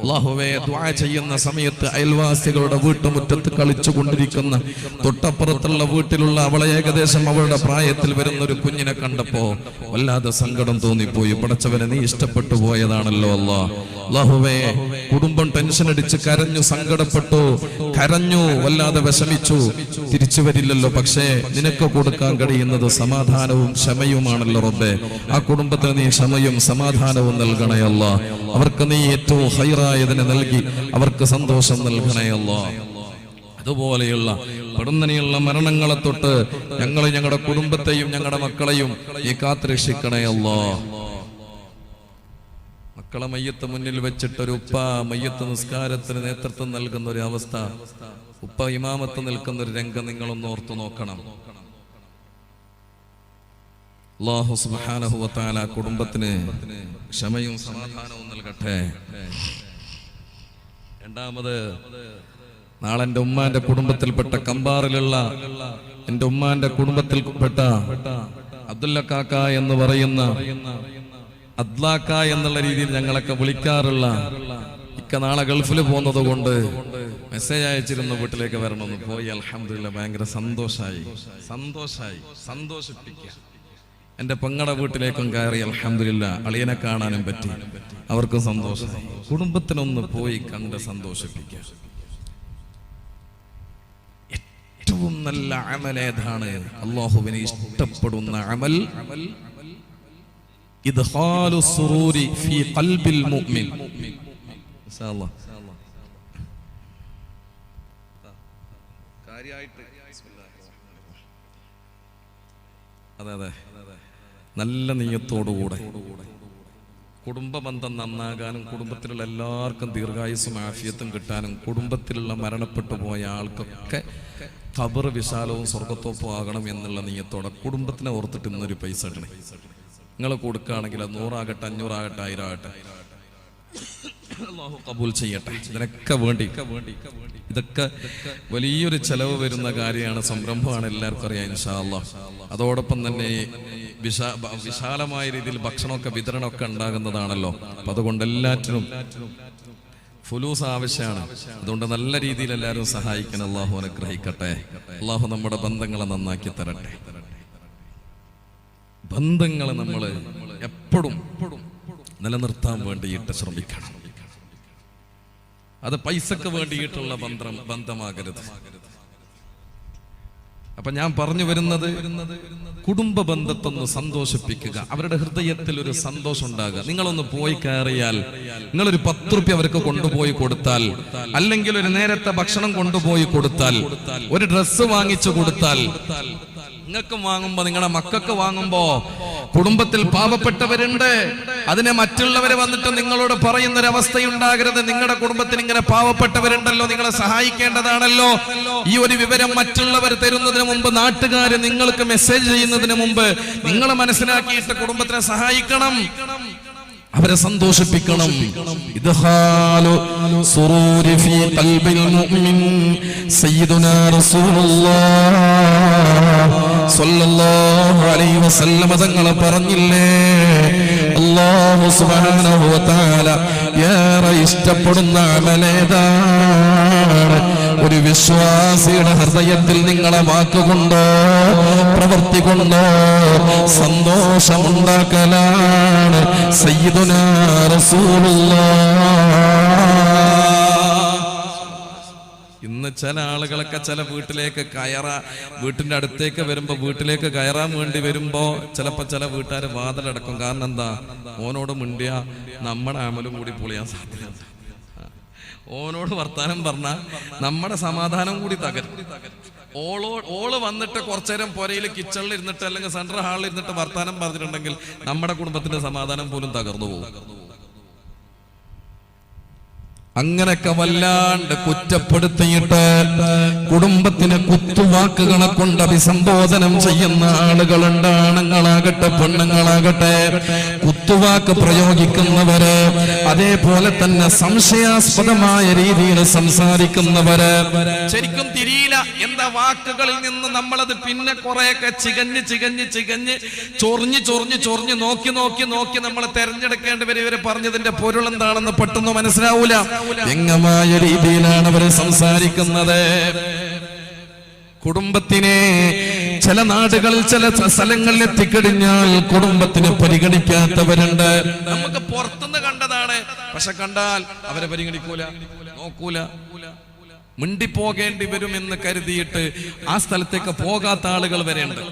അല്ലാഹുവേ, ദുആ ചെയ്യുന്ന സമയത്ത് അയൽവാസികളുടെ വീട്ടുമുറ്റത്ത് കളിച്ചു കൊണ്ടിരിക്കുന്ന തൊട്ടപ്പുറത്തുള്ള വീട്ടിലുള്ള അവളെ ഏകദേശം അവളുടെ പ്രായത്തിൽ വരുന്ന ഒരു കുഞ്ഞിനെ കണ്ടപ്പോ വല്ലാതെ സങ്കടം തോന്നിപ്പോയി. പടച്ചവനെ, നീ ഇഷ്ടപ്പെട്ടു പോയതാണല്ലോ അല്ലാഹുവേ. കുടുംബം ടെൻഷൻ അടിച്ച് കരഞ്ഞു, സങ്കടപ്പെട്ടു, കരഞ്ഞു, വല്ലാതെ വിഷമിച്ചു. തിരിച്ചു വരില്ലല്ലോ, പക്ഷേ നിനക്ക് കൊടുക്കാൻ കഴിയുന്നത് സമാധാനവും ക്ഷമയുമാണല്ലോ റബ്ബേ. ആ കുടുംബത്തിന് നീ ക്ഷമയും സമാധാനവും നൽകണേ അല്ലാഹ്. അവർക്ക് നീ ഏറ്റവും ഹൈറായതിനെ നൽകി അവർക്ക് സന്തോഷം നൽകണേ അല്ലാഹ്. അതുപോലെയുള്ള പെടുന്നനെയുള്ള മരണങ്ങളെ തൊട്ട് ഞങ്ങളെ, ഞങ്ങളുടെ കുടുംബത്തെയും ഞങ്ങളുടെ മക്കളെയും നീ കാത്തുരക്ഷിക്കണേ അല്ലാഹ്. മക്കളെ മയ്യത്ത് മുന്നിൽ വെച്ചിട്ട് ഒരു ഉപ്പ മയ്യത്ത് നിസ്കാരത്തിന് നേതൃത്വം നൽകുന്ന ഒരു അവസ്ഥ, ഉപ്പ ഇമാമത്ത് നിൽക്കുന്ന ഒരു രംഗം നിങ്ങളൊന്ന് ഓർത്തു നോക്കണം. അല്ലാഹു സുബ്ഹാനഹു വ തആല കുടുംബത്തിന് ക്ഷമയും സമാധാനവും നൽകട്ടെ. രണ്ടാമത്, നാളെ എൻ്റെ ഉമ്മാന്റെ കുടുംബത്തിൽപ്പെട്ട കമ്പാറിലുള്ള എൻ്റെ ഉമ്മാന്റെ കുടുംബത്തിൽപ്പെട്ട അബ്ദുല്ല കാക്ക എന്ന് പറയുന്ന, അദ്ലാക്ക എന്നുള്ള രീതിയിൽ ഞങ്ങളൊക്കെ വിളിക്കാറുള്ള ഇക്ക നാളെ ഗൾഫിൽ പോകുന്നത് കൊണ്ട് മെസ്സേജ് അയച്ചിരുന്നു, വീട്ടിലേക്ക് വരണമെന്ന്. പോയി അൽഹംദുലില്ലാഹ്, ഭയങ്കര സന്തോഷിപ്പിക്കുക. എന്റെ പെങ്ങടെ വീട്ടിലേക്കും കയറി അൽഹംദുലില്ലാഹ്, അളിയനെ കാണാനും പറ്റി, അവർക്കും സന്തോഷം. കുടുംബത്തിനൊന്ന് പോയി കണ്ട് സന്തോഷിപ്പിക്കുക. ഏറ്റവും നല്ല അമൽ ഏതാണ്? അല്ലാഹുവിനെ ഇഷ്ടപ്പെടുന്ന അമൽ ഇദ്ഖാലു സുറൂരി ഫീ ഖൽബിൽ മുഅ്മിൻ. ഇൻഷാ അല്ലാഹ് കാര്യായിട്ട് അതെ നല്ല നിയ്യത്തോടുകൂടെ കുടുംബ ബന്ധം നന്നാകാനും കുടുംബത്തിലുള്ള എല്ലാവർക്കും ദീർഘായുസ്സും ആഫിയത്തും കിട്ടാനും കുടുംബത്തിലുള്ള മരണപ്പെട്ടു പോയ ആൾക്കൊക്കെ ഖബർ വിശാലവും സ്വർഗത്തോപ്പും ആകണം എന്നുള്ള നിയ്യത്തോടെ കുടുംബത്തിനെ ഓർത്തിട്ട് ഇന്നൊരു പൈസ ഇടണേ. നിങ്ങൾ കൊടുക്കുകയാണെങ്കിൽ അത് 100 ആകട്ടെ, 500 ആകട്ടെ, 1000 ആകട്ടെ, അല്ലാഹു ഖബൂൽ ചെയ്യട്ടെ. ഇതിനൊക്കെ വേണ്ടി ഇതൊക്കെ വലിയൊരു ചെലവ് വരുന്ന കാര്യമാണ്, സംരംഭമാണ്, എല്ലാവർക്കും അറിയാം ഇൻഷാ അല്ലാഹ്. അതോടൊപ്പം തന്നെ വിശാലമായ രീതിയിൽ ഭക്ഷണമൊക്കെ വിതരണമൊക്കെ ഉണ്ടാകുന്നതാണല്ലോ. അപ്പൊ അതുകൊണ്ട് എല്ലാറ്റിനും ഫുലൂസ് ആവശ്യമാണ്. അതുകൊണ്ട് നല്ല രീതിയിൽ എല്ലാവരും സഹായിക്കാൻ അല്ലാഹു അനുഗ്രഹിക്കട്ടെ. അല്ലാഹു നമ്മുടെ ബന്ധങ്ങളെ നന്നാക്കി തരട്ടെ. ബന്ധങ്ങളെ നമ്മൾ എപ്പോഴും നിലനിർത്താൻ വേണ്ടിയിട്ട് ശ്രമിക്കണം. അത് പൈസക്ക് വേണ്ടിയിട്ടുള്ള ബന്ധമാകരുത്. അപ്പൊ ഞാൻ പറഞ്ഞു വരുന്നത്, കുടുംബ ബന്ധത്തൊന്ന് സന്തോഷിപ്പിക്കുക, അവരുടെ ഹൃദയത്തിൽ ഒരു സന്തോഷം ഉണ്ടാകുക. നിങ്ങളൊന്ന് പോയി കയറിയാൽ, നിങ്ങളൊരു 10 രൂപ അവർക്ക് കൊണ്ടുപോയി കൊടുത്താൽ, അല്ലെങ്കിൽ ഒരു നേരത്തെ ഭക്ഷണം കൊണ്ടുപോയി കൊടുത്താൽ, ഒരു ഡ്രസ്സ് വാങ്ങിച്ചു കൊടുത്താൽ, നിങ്ങൾക്ക് വാങ്ങുമ്പോ, നിങ്ങളുടെ മക്കൾക്ക് വാങ്ങുമ്പോ, കുടുംബത്തിൽ പാവപ്പെട്ടവരുണ്ട്, അതിനെ മറ്റുള്ളവരെ വന്നിട്ട് നിങ്ങളോട് പറയുന്നൊരവസ്ഥയുണ്ടാകരുത്. നിങ്ങളുടെ കുടുംബത്തിൽ ഇങ്ങനെ പാവപ്പെട്ടവരുണ്ടല്ലോ, നിങ്ങളെ സഹായിക്കേണ്ടതാണല്ലോ. ഈ ഒരു വിവരം മറ്റുള്ളവർ തരുന്നതിന് മുമ്പ്, നാട്ടുകാര് നിങ്ങൾക്ക് മെസ്സേജ് ചെയ്യുന്നതിന് മുമ്പ് നിങ്ങൾ മനസ്സിലാക്കിയിട്ട് കുടുംബത്തിനെ സഹായിക്കണം, അവരെ സന്തോഷിപ്പിക്കണം. ഇദ്ഖാലു സുറൂരി ഫീ ഖൽബിൽ മുഅ്മിൻ സയ്യിദുനാ റസൂലുള്ളാഹ് സ്വല്ലല്ലാഹു അലൈഹി വസല്ലം തങ്ങൾ പറഞ്ഞില്ലേ, അല്ലാഹു സുബ്ഹാനഹു വ തആല ഏറെ ഇഷ്ടപ്പെടുന്ന അമലേതാണ്? ഒരു വിശ്വാസിയുടെ ഹൃദയത്തിൽ നിങ്ങളെ വാക്കുകൊണ്ടോ പ്രവൃത്തി കൊണ്ടോ സന്തോഷമുണ്ടാക്കലാണ് സയ്യിദുനാ റസൂലുള്ളാഹ്. ഇന്ന് ഇന്ന് ചില ആളുകളൊക്കെ ചില വീട്ടിലേക്ക് വീട്ടിന്റെ അടുത്തേക്ക് വരുമ്പോ വീട്ടിലേക്ക് കയറാൻ വേണ്ടി വരുമ്പോ ചിലപ്പോ ചില വീട്ടുകാര് വാതിലടക്കും. കാരണം എന്താ? ഓനോട് മിണ്ടിയ നമ്മുടെ അമലും കൂടി പൊളിയാൻ സാധ്യത. ഓനോട് വർത്താനം പറഞ്ഞ നമ്മുടെ സമാധാനം കൂടി തകരും. ഓള് വന്നിട്ട് കുറച്ചേരം പുരയിൽ കിച്ചണിൽ ഇരുന്നിട്ട് അല്ലെങ്കിൽ സെൻട്രൽ ഹാളിൽ ഇരുന്നിട്ട് വർത്താനം പറഞ്ഞിട്ടുണ്ടെങ്കിൽ നമ്മുടെ കുടുംബത്തിന്റെ സമാധാനം പോലും തകർന്നു പോകും. അങ്ങനെയൊക്കെ വല്ലാണ്ട് കുറ്റപ്പെടുത്തിയിട്ട് കുടുംബത്തിന് കുത്തുവാക്കുകളെ കൊണ്ട് അഭിസംബോധനം ചെയ്യുന്ന ആളുകളുണ്ട്. ആണുങ്ങളാകട്ടെ പെണ്ണുങ്ങളാകട്ടെ കുത്തുവാക്ക് പ്രയോഗിക്കുന്നവര്, അതേപോലെ തന്നെ സംശയാസ്പദമായ രീതിയിൽ സംസാരിക്കുന്നവര്. ശരിക്കും തിരിയില്ല എന്താ വാക്കുകളിൽ നിന്ന് നമ്മളത് പിന്നെ കുറെയൊക്കെ ചികഞ്ഞ് ചൊറിഞ്ഞ് നോക്കി നമ്മൾ തെരഞ്ഞെടുക്കേണ്ടി വരും. ഇവര് പറഞ്ഞതിന്റെ പൊരുൾ എന്താണെന്ന് പെട്ടെന്ന് മനസ്സിലാവൂല. വ്യംഗ്യമായ രീതിയിലാണ് അവർ സംസാരിക്കുന്നത്. കുടുംബത്തിനെ ചില നാടുകളിൽ ചില സ്ഥലങ്ങളിൽ എത്തിക്കഴിഞ്ഞാൽ കുടുംബത്തിനെ പരിഗണിക്കാത്തവരുണ്ട്. നമുക്ക് പുറത്തുനിന്ന് കണ്ടതാണ്, പക്ഷെ കണ്ടാൽ അവരെ പരിഗണിക്കൂല, നോക്കൂല. മിണ്ടിപ്പോകേണ്ടി വരുമെന്ന് കരുതിയിട്ട് ആ സ്ഥലത്തേക്ക് പോകാത്ത ആളുകൾ വരെയുണ്ട്.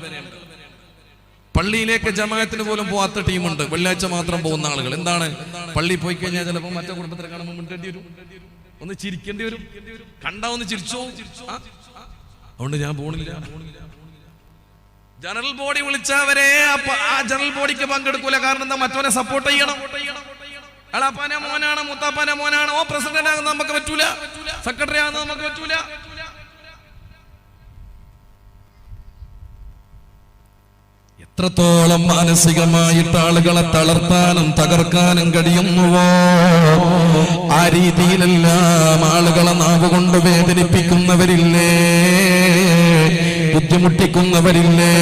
പള്ളിയിലേക്ക് ജമാഅത്തിന് പോലും പോവാത്ത ടീമുണ്ട്. വെള്ളിയാഴ്ച മാത്രം പോകുന്ന ആളുകൾ. എന്താണ്? പള്ളി പോയി കഴിഞ്ഞാൽ ചിലപ്പോൾ മറ്റേ കുടുംബത്തിനെ കാണുമ്പോൾ മിണ്ടേണ്ടി വരും, ഒന്ന് ചിരിക്കേണ്ടി വരും. കണ്ടാ ഒന്ന് ചിരിച്ചോ, അതുകൊണ്ട് ഞാൻ പോണില്ല. ജനറൽ ബോഡി വിളിച്ചവരെ ആ ജനറൽ ബോഡിക്ക് പങ്കെടുക്കൂല. കാരണം എന്താ? മറ്റവനെ സപ്പോർട്ട് ചെയ്യണം. അളാപ്പാനെ മോനാണ്, മുത്താപ്പാനെ മോനാണ്. ഓ പ്രസിഡന്റ് ആകുന്ന നമുക്ക് പറ്റൂല, സെക്രട്ടറി ആകുന്ന നമുക്ക് പറ്റൂല. എത്രത്തോളം മാനസികമായിട്ട് ആളുകളെ തളർത്താനും തകർക്കാനും കഴിയുന്നുവോ ആ രീതിയിലെല്ലാം ആളുകളെ നാവുകൊണ്ട് വേദനിപ്പിക്കുന്നവരില്ലേ, ബുദ്ധിമുട്ടിക്കുന്നവരില്ലേ?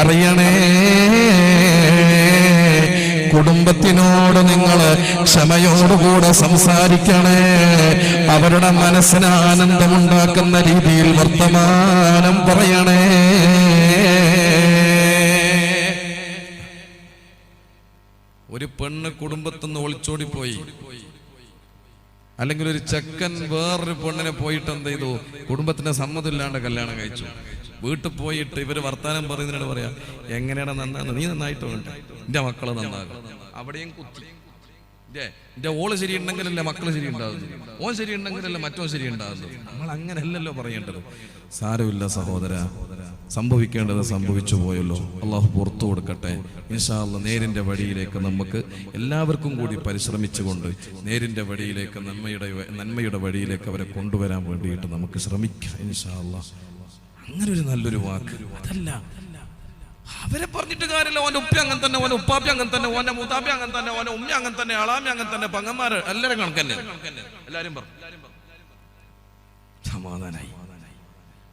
അറിയണേ, കുടുംബത്തിനോട് നിങ്ങൾ ക്ഷമയോടുകൂടെ സംസാരിക്കണേ. അവരുടെ മനസ്സിന് ആനന്ദമുണ്ടാക്കുന്ന രീതിയിൽ വർത്തമാനം പറയണേ. ഒരു പെണ്ണ് കുടുംബത്തിന്ന് ഒളിച്ചോടിപ്പോയി, അല്ലെങ്കിൽ ഒരു ചെക്കൻ വേറൊരു പെണ്ണിനെ പോയിട്ട് എന്ത് ചെയ്തു? കുടുംബത്തിന്റെ സമ്മതമില്ലാണ്ട് കല്യാണം കഴിച്ചു. വീട്ടിൽ പോയിട്ട് ഇവര് വർത്താനം പറയുന്നതിനോട് പറയാ, എങ്ങനെയാണ് നന്നാന്ന്? നീ നന്നായിട്ടുണ്ട്, എന്റെ മക്കള് നന്നാകും. അവിടെയും കുത്തി. എന്റെ ഓള് ശരിയുണ്ടെങ്കിലല്ലേ മക്കള് ശരി ഉണ്ടാകുന്നു, ഓൻ ശരിയുണ്ടെങ്കിലല്ലേ മറ്റോ ശരി ഉണ്ടാകുന്നു. നമ്മൾ അങ്ങനെയല്ലല്ലോ പറയേണ്ടത്. സാരമില്ല സഹോദര, സംഭവിക്കേണ്ടത് സംഭവിച്ചു പോയല്ലോ. അള്ളാഹു പുറത്തു കൊടുക്കട്ടെ. ഇൻഷാ അല്ലാഹ് നേരിന്റെ വഴിയിലേക്ക് നമുക്ക് എല്ലാവർക്കും കൂടി പരിശ്രമിച്ചുകൊണ്ട് നേരിന്റെ വഴിയിലേക്ക്, നന്മയുടെ വഴിയിലേക്ക് അവരെ കൊണ്ടുവരാൻ വേണ്ടിയിട്ട് നമുക്ക് ശ്രമിക്കാം. ഇൻഷാ അല്ലാഹ് അങ്ങനെ ഒരു നല്ലൊരു വാക്ക് അതല്ല. അവരെ പറഞ്ഞിട്ട് കാര്യമില്ല. ഓന്റെ ഉപ്പ അങ്ങനെ തന്നെ, ഓന്റെ ഉപ്പാപ്പി അങ്ങനെ തന്നെ, ഓന്റെ മൂത്താപ്പി അങ്ങനെ തന്നെ, ഓന്റെ ഉമ്മ അങ്ങനെ തന്നെ, അളാമി അങ്ങനെ തന്നെ, പങ്ങന്മാര് എല്ലാരും കണക്കന്നെ. എല്ലാരും പറഞ്ഞു സമാധാനായി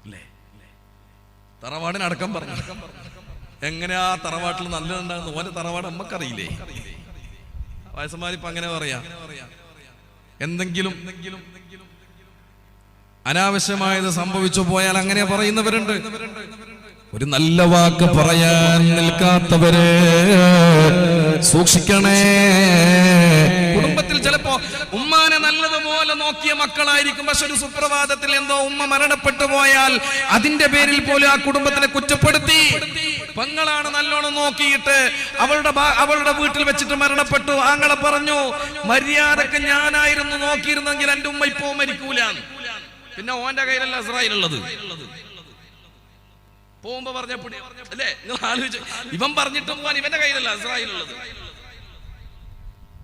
അല്ലേ? തറവാടിനടക്കം പറഞ്ഞു. എങ്ങനെയാ തറവാട്ടിൽ നല്ലതുണ്ടാകുന്ന? ഓന്റെ തറവാട് നമ്മക്കറിയില്ലേ? വയസ്സന്മാരിപ്പോ അങ്ങനെ പറയാ. എന്തെങ്കിലും അനാവശ്യമായത് സംഭവിച്ചു പോയാൽ അങ്ങനെ പറയുന്നവരുണ്ട്. ഒരു നല്ല വാക്ക് പറയാൻ നിൽക്കാത്തവര് സൂക്ഷിക്കണേ. കുടുംബത്തിൽ ചിലപ്പോ ഉമ്മാനെ നല്ലതുപോലെ നോക്കിയ മക്കളായിരിക്കും, പക്ഷെ ഒരു സുപ്രഭാതത്തിൽ എന്തോ ഉമ്മ മരണപ്പെട്ടു പോയാൽ അതിന്റെ പേരിൽ പോലും ആ കുടുംബത്തിനെ കുറ്റപ്പെടുത്തി. പെങ്ങളാണ് നല്ലോണം നോക്കിയിട്ട് അവളുടെ വീട്ടിൽ വെച്ചിട്ട് മരണപ്പെട്ടു. ആങ്ങളെ പറഞ്ഞു, മര്യാദക്ക് ഞാനായിരുന്നു നോക്കിയിരുന്നെങ്കിൽ എന്റെ ഉമ്മ ഇപ്പോ മരിക്കൂല. പിന്നെ ഓന്റെ കയ്യിലല്ല ഇസ്രായേലുള്ളത്. പോകുമ്പോ പറഞ്ഞപ്പോഴേ അല്ലേ, നിങ്ങൾ ആലോചിച്ചു, ഇവൻ പറഞ്ഞിട്ട് പോവാൻ ഇവന്റെ കയ്യിലല്ല ഇസ്രായേലുള്ളത്.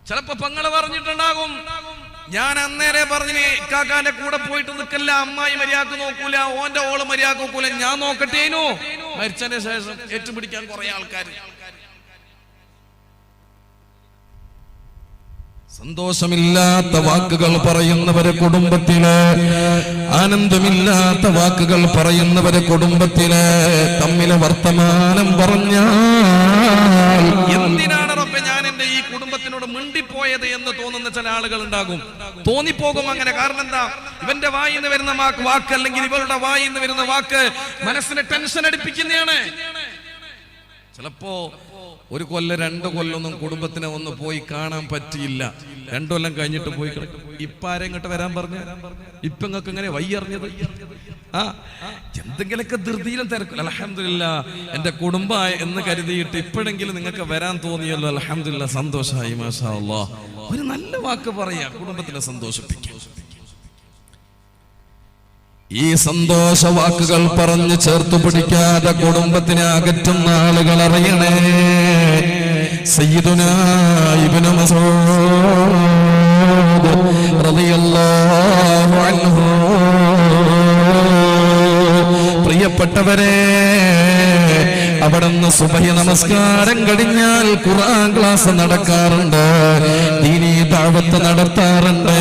ചിലപ്പോ പെങ്ങള് പറഞ്ഞിട്ടുണ്ടാകും, ഞാൻ അന്നേരെ പറഞ്ഞിന് കാക്കാന്റെ കൂടെ പോയിട്ട് നിൽക്കല്ല, അമ്മായി മര്യാദക്ക് നോക്കൂല, ഓന്റെ ഓള് മര്യാദക്ക് നോക്കൂല, ഞാൻ നോക്കട്ടേനു. മരിച്ചതിന് ശേഷം ഏറ്റുപിടിക്കാൻ കുറെ ആൾക്കാർ. സന്തോഷമില്ലാത്ത വാക്കുകൾ പറയുന്നവരെ കുടുംബത്തില്, ആനന്ദമില്ലാത്ത വാക്കുകൾ പറയുന്നവരെ കുടുംബത്തില് തമ്മിലെ വർത്തമാനം പറഞ്ഞാൽ എന്തിനാണ് റബ്ബേ ഞാൻ എന്റെ ഈ കുടുംബത്തിനോട് മിണ്ടിപ്പോയത് എന്ന് തോന്നുന്ന ചില ആളുകൾ ഉണ്ടാകും. തോന്നിപ്പോകും അങ്ങനെ. കാരണം എന്താ? ഇവന്റെ വായിൽ നിന്ന് വരുന്ന വാക്ക് അല്ലെങ്കിൽ ഇവളുടെ വായിൽ നിന്ന് വരുന്ന വാക്ക് മനസ്സിനെ ടെൻഷൻ അടിപ്പിക്കുന്നതാണ്. ചിലപ്പോ 1 കൊല്ലം 2 കൊല്ലമൊന്നും കുടുംബത്തിനെ ഒന്ന് പോയി കാണാൻ പറ്റിയില്ല. 2 കൊല്ലം കഴിഞ്ഞിട്ട് പോയി. ഇപ്പൊ ആരെങ്ങോട്ട് വരാൻ പറഞ്ഞു? ഇപ്പൊ നിങ്ങൾക്ക് എങ്ങനെ വയ്യറിഞ്ഞത്? എന്തെങ്കിലൊക്കെ ധൃതിയിലും തിരക്കില്ല. അൽഹംദുലില്ലാഹ് എന്റെ കുടുംബ എന്ന് കരുതിയിട്ട് ഇപ്പോഴെങ്കിലും നിങ്ങൾക്ക് വരാൻ തോന്നിയല്ലോ. അൽഹംദുലില്ലാഹ്, സന്തോഷമായി. മാഷാ അല്ലാഹ്. ഒരു നല്ല വാക്ക് പറയാ, കുടുംബത്തിനെ സന്തോഷിപ്പിക്കുക. ഈ സന്തോഷ വാക്കുകൾ പറഞ്ഞു ചേർത്തു പിടിക്കാതെ കുടുംബത്തിനെ അകറ്റുന്ന ആളുകൾ അറിയണേ. സയ്യിദുനാ ഇബ്നു മസ്ഊദ് റളിയല്ലാഹു അൻഹു, പ്രിയപ്പെട്ടവരെ, അവിടുന്ന് സുബഹി നമസ്കാരം കഴിഞ്ഞാൽ ഖുർആൻ ക്ലാസ് നടക്കാറുണ്ട്, ദീനീ ദഅവത്ത് നടത്താറുണ്ട്.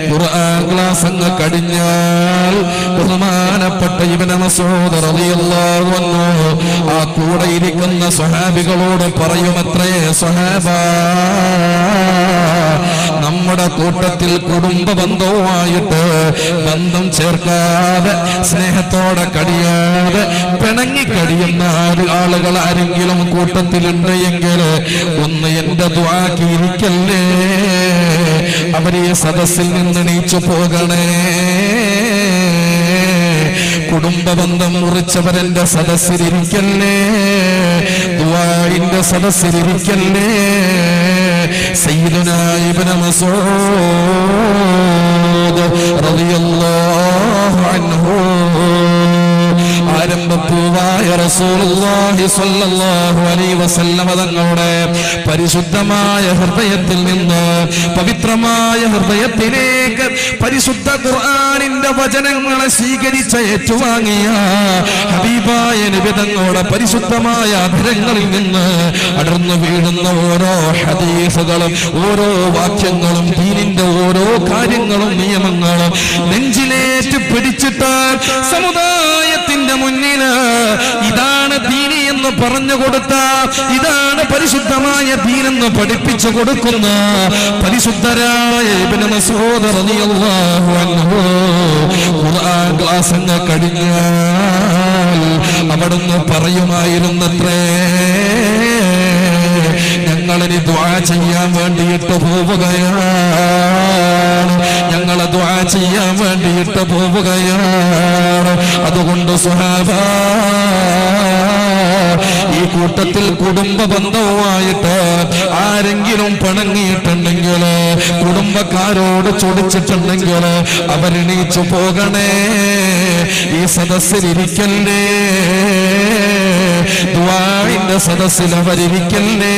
ഖുർആൻ ക്ലാസ് അങ്ങ് കഴിഞ്ഞാൽ ബഹുമാനപ്പെട്ട ഇബ്നു മസ്ഊദ് റളിയല്ലാഹു അൻഹു ആ കൂടെ ഇരിക്കുന്ന സ്വഹാബികളോട് പറയുമത്രേ, സ്വഹാബാ, നമ്മുടെ കൂട്ടത്തിൽ കുടുംബ ബന്ധവുമായിട്ട് ബന്ധം ചേർക്കാതെ സ്നേഹത്തോടെ കഴിയാതെ പിണങ്ങി കഴിയുന്ന ആളുകൾ ആരെങ്കിലും കൂട്ടത്തിലുണ്ട് എങ്കിൽ ഒന്ന് എന്റെ ദുആക്ക് ഇരിക്കല്ലേ, അവരെ സദസ്സിൽ നിന്ന് എണീച്ചു പോകണേ. കുടുംബ ബന്ധം മുറിച്ചവരെന്റെ സദസ്സിലിരിക്കല്ലേ, ദുആഇന്റെ സദസ്സിലിരിക്കല്ലേ. സയ്യിദുനാ ഇബ്നു മസ്ഊദ് റളിയല്ലാഹു അൻഹു, ആരംഭപ്പൂവായ റസൂലുള്ളാഹി സ്വല്ലല്ലാഹു അലൈഹി വസല്ലമ തങ്ങളുടെ പരിശുദ്ധമായ ഹൃദയത്തിൽ നിന്ന് പവിത്രമായ ഹൃദയത്തിലേക്ക് പരിശുദ്ധ ഖുർആനിന്റെ വചനങ്ങളെ സ്വീകരിച്ച ഏറ്റുവാങ്ങിയ ഹബീബായ നബി തങ്ങളുടെ പരിശുദ്ധമായ അധരങ്ങളിൽ നിന്ന് അടർന്നു വീഴുന്ന ഓരോ ഹദീസുകളും ഓരോ വാക്യങ്ങളും ദീനിന്റെ ഓരോ കാര്യങ്ങളും നിയമങ്ങളും നെഞ്ചിലേറ്റ് പിടിച്ചിട്ട് സമുദായത്തിന്റെ മുന്നില് ഇതാണ് ദീനി എന്ന് പറഞ്ഞു കൊടുത്ത, ഇതാണ് പരിശുദ്ധമായ ദീനെന്ന് പഠിപ്പിച്ചു കൊടുക്കുന്ന പരിശുദ്ധരായ ഇബ്നു മസ്ഊദ് റളിയല്ലാഹു അൻഹു ഖുർആൻ ക്ലാസ് അങ്ങ് കഴിഞ്ഞാൽ അവിടുന്ന് പറയുമായിരുന്നത്രേ, ഞങ്ങളിനി ദുആ ചെയ്യാൻ വേണ്ടിയിട്ട് പോവുകയാണ്, ഞങ്ങളെ ദുആ ചെയ്യാൻ വേണ്ടിയിട്ട് പോവുകയാണ്. അതുകൊണ്ട് സ്വഹാബാ, ഈ കൂട്ടത്തിൽ കുടുംബ ബന്ധവുമായിട്ട് ആരെങ്കിലും പിണങ്ങിയിട്ടുണ്ടെങ്കിൽ, കുടുംബക്കാരോട് ചൊടിച്ചിട്ടുണ്ടെങ്കിൽ അവരെണീച്ചു പോകണേ, ഈ സദസ്സിലിരിക്കല്ലേ, ദുആഇന്റെ സദസ്സിൽ അവരിരിക്കല്ലേ.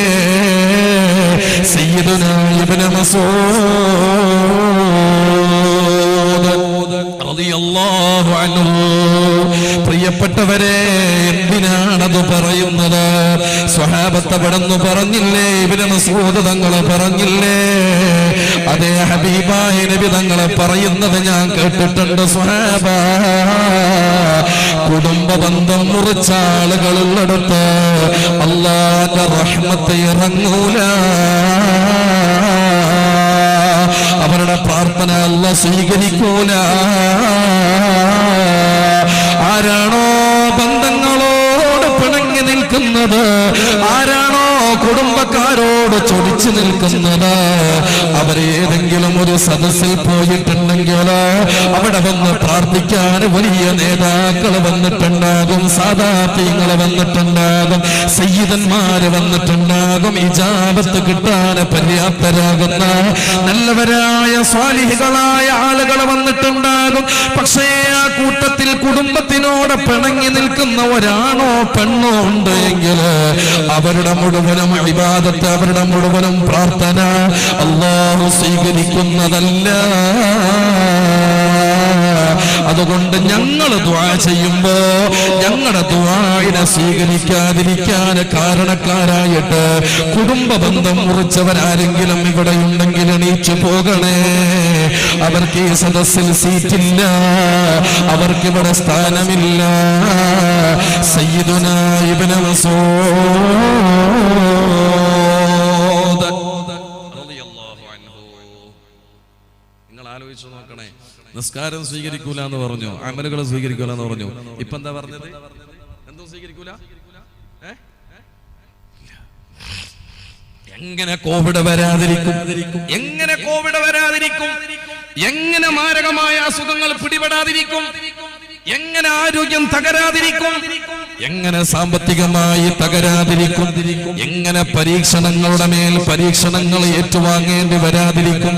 സയ്യിദുനാ ഇബ്നു മസ്ഊദ് റളിയല്ലാഹു അൻഹു, പ്രിയപ്പെട്ടവരെ, എന്തിനാണത് പറയുന്നത്? സ്വഹാബത്ത് അവിടുന്ന് പറഞ്ഞില്ലേ, ഇബ്നു മസ്ഊദ് തങ്ങളെ പറഞ്ഞില്ലേ, അതേ ഹബീബായ നബി തങ്ങളെ പറയുന്നത് ഞാൻ കേട്ടിട്ടുണ്ട്. സ്വഹാബ, കുടുംബ ബന്ധം മുറിച്ച ആളുകളുള്ളിടത്ത് അല്ലാഹുവിന്റെ റഹ്മത്ത് ഇറങ്ങൂല, അവരുടെ പ്രാർത്ഥന അല്ലാഹു സ്വീകരിക്കൂല. ആരാണോ ബന്ധങ്ങളോട് പിണങ്ങി നിൽക്കുന്നത്, ആരാണോ കുടുംബക്കാരോട് ചൊടിച്ചു നിൽക്കുന്നത്, അവരേതെങ്കിലും ഒരു സദസ്സിൽ പോയിട്ടുണ്ടെങ്കിൽ അവിടെ വന്ന് പ്രാർത്ഥിക്കാൻ വലിയ നേതാക്കൾ വന്നിട്ടുണ്ടാകും, സാദാത്യങ്ങൾ വന്നിട്ടുണ്ടാകും, സയ്യിദന്മാര് വന്നിട്ടുണ്ടാകും, ഇജാബത്ത് കിട്ടാൻ പര്യാപ്തരാകുന്ന നല്ലവരായ സ്വാലിഹികളായ ആളുകൾ വന്നിട്ടുണ്ടാകും. പക്ഷേ ആ കൂട്ടത്തിൽ കുടുംബത്തിനോട് പിണങ്ങി നിൽക്കുന്ന ഒരാണോ പെണ്ണോ ഉണ്ട് എങ്കിൽ അവരുടെ മുഴുവനും ഇബാദത്ത്, അവരുടെ മുഴുവനും പ്രാർത്ഥന അല്ലാഹു സ്വീകരിക്കുന്നതല്ല. അതുകൊണ്ട് ഞങ്ങൾ ദുആ ചെയ്യുമ്പോ ഞങ്ങളുടെ ദുആഇനെ സ്വീകരിക്കാതിരിക്കാൻ കാരണക്കാരായിട്ട് കുടുംബ ബന്ധം മുറിച്ചവരാരെങ്കിലും ഇവിടെ ഉണ്ടെങ്കിൽ എണീച്ചു പോകണേ. അവർക്ക് ഈ സദസ്സിൽ സീറ്റില്ല, അവർക്കിവിടെ സ്ഥാനമില്ല. സയ്യിദുനാ ഇബ്നു മസ്ഊദ് റളിയല്ലാഹു അൻഹു, നിങ്ങൾ ആലോചിച്ചു നോക്കണേ, നിസ്കാരം സ്വീകരിക്കൂല എന്ന് പറഞ്ഞു, അമലുകൾ സ്വീകരിക്കൂല എന്ന് പറഞ്ഞു. ഇപ്പൊ എന്താ പറഞ്ഞത്? എന്തോ സ്വീകരിക്കൂല? എങ്ങനെ കോവിഡ് വരാതിരിക്കും? എങ്ങനെ കോവിഡ് വരാതിരിക്കും? എങ്ങനെ മാരകമായ അസുഖങ്ങൾ പിടിപെടാതിരിക്കും? എങ്ങനെ ആരോഗ്യം തകരാതിരിക്കും? എങ്ങനെ സാമ്പത്തികമായി തകരാതിരിക്കും? എങ്ങനെ പരീക്ഷണങ്ങളുടെ മേൽ പരീക്ഷണങ്ങൾ ഏറ്റുവാങ്ങേണ്ടി വരാതിരിക്കും?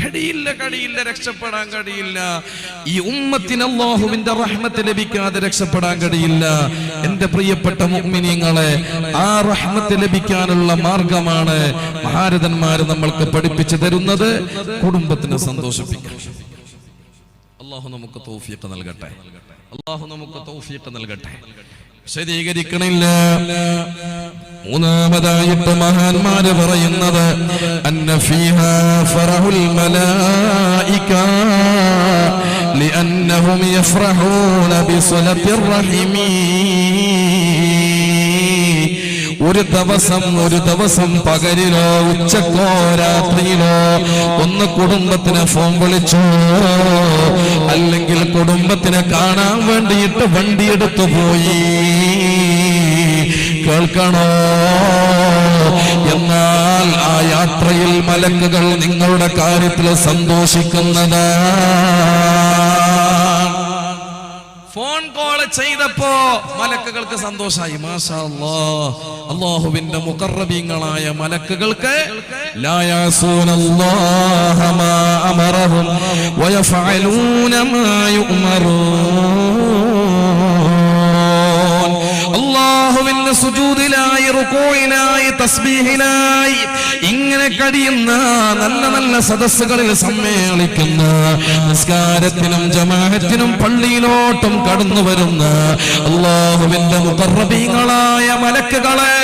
കഴിയില്ല, രക്ഷപ്പെടാൻ കഴിയില്ല. ഈ ഉമ്മത്തിന് അല്ലാഹുവിന്റെ റഹ്മത്ത് ലഭിക്കാതെ രക്ഷപ്പെടാൻ കഴിയില്ല. എന്റെ പ്രിയപ്പെട്ട മുഅ്മിനീങ്ങളെ, ആ റഹ്മത്ത് ലഭിക്കാനുള്ള മാർഗമാണ് മഹാരഥന്മാര് നമ്മൾക്ക് പഠിപ്പിച്ചു തരുന്നത്. കുടുംബത്തിനെ സന്തോഷിപ്പിക്കാൻ അല്ലാഹു നമുക്ക് തൗഫീഖ് നൽകട്ടെ. അല്ലാഹു നമുക്ക് തൗഫീഖ് നൽകട്ടെ. ശരീകരിക്കണില്ല. മൂന്നാമതായിട്ട് മഹാന്മാര് പറയുന്നത് അന്ന ഫീഹാ ഫറഹുൽ മലായിക ലിഅന്നഹും യഫ്റഹൂന ബിസലത്തിർ റഹിമി. ഒരു ദിവസം പകലിലോ ഉച്ചക്കോ രാത്രിയിലോ ഒന്ന് കുടുംബത്തിന് ഫോൺ വിളിച്ചോ, അല്ലെങ്കിൽ കുടുംബത്തിനെ കാണാൻ വേണ്ടിയിട്ട് വണ്ടിയെടുത്തു പോയി, കേൾക്കണോ? എന്നാൽ ആ യാത്രയിൽ മലക്കുകൾ നിങ്ങളുടെ കാര്യത്തിൽ സന്തോഷിക്കുന്നതാണ്. ഫോൺ കോൾ ചെയ്തപ്പോ മലക്കുകൾക്ക് സന്തോഷായി. മാഷാ അല്ലാഹ്. അല്ലാഹുവിന്റെ മുഖറബീങ്ങളായ മലക്കുകൾക്ക് ലാ യഅസൂനല്ലാഹ മാ അമറഹും വയഫഅലൂന മാ യുഅമറൂൻ. അല്ലാഹുവിന്റെ സുജൂദിലായി, റുകൂഇലായി, തസ്ബീഹിലായി ഇങ്ങനെ കഴിയുന്ന നല്ല നല്ല സദസ്സുകളിൽ സമ്മേളിക്കുന്ന, നിസ്കാരത്തിനും ജമാഅത്തിനും പള്ളിയിലോട്ടും കടന്നു വരുന്ന അല്ലാഹുവിന്റെ മുഖറബീങ്ങളായ മലക്കുകളെ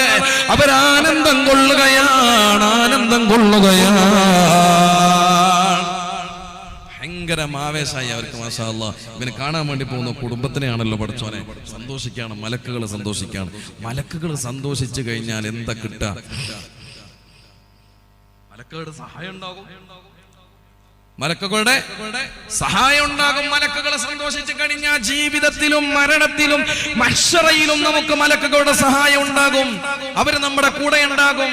അവരാനന്ദം കൊള്ളുകയാണ്. ഭയങ്കര ആവേശമായി അവർക്ക്. മാഷാ അല്ലാഹ്. ഇവനെ കാണാൻ വേണ്ടി പോകുന്ന കുടുംബത്തിനെയാണല്ലോ പഠിച്ചോനെ. സന്തോഷിക്കാണ് മലക്കുകൾ, സന്തോഷിക്കാണ്. മലക്കുകൾ സന്തോഷിച്ചു കഴിഞ്ഞാൽ എന്താ കിട്ടുക? മലക്കുകളുടെ സഹായം ഉണ്ടാകും. മലക്കുകളുടെ സഹായം ഉണ്ടാകും. മലക്കുകൾ സന്തോഷിച്ചു കഴിഞ്ഞാൽ ജീവിതത്തിലും മരണത്തിലും മഹ്ശറയിലും നമുക്ക് മലക്കുകളുടെ സഹായം ഉണ്ടാകും. അവര് നമ്മുടെ കൂടെ ഉണ്ടാകും.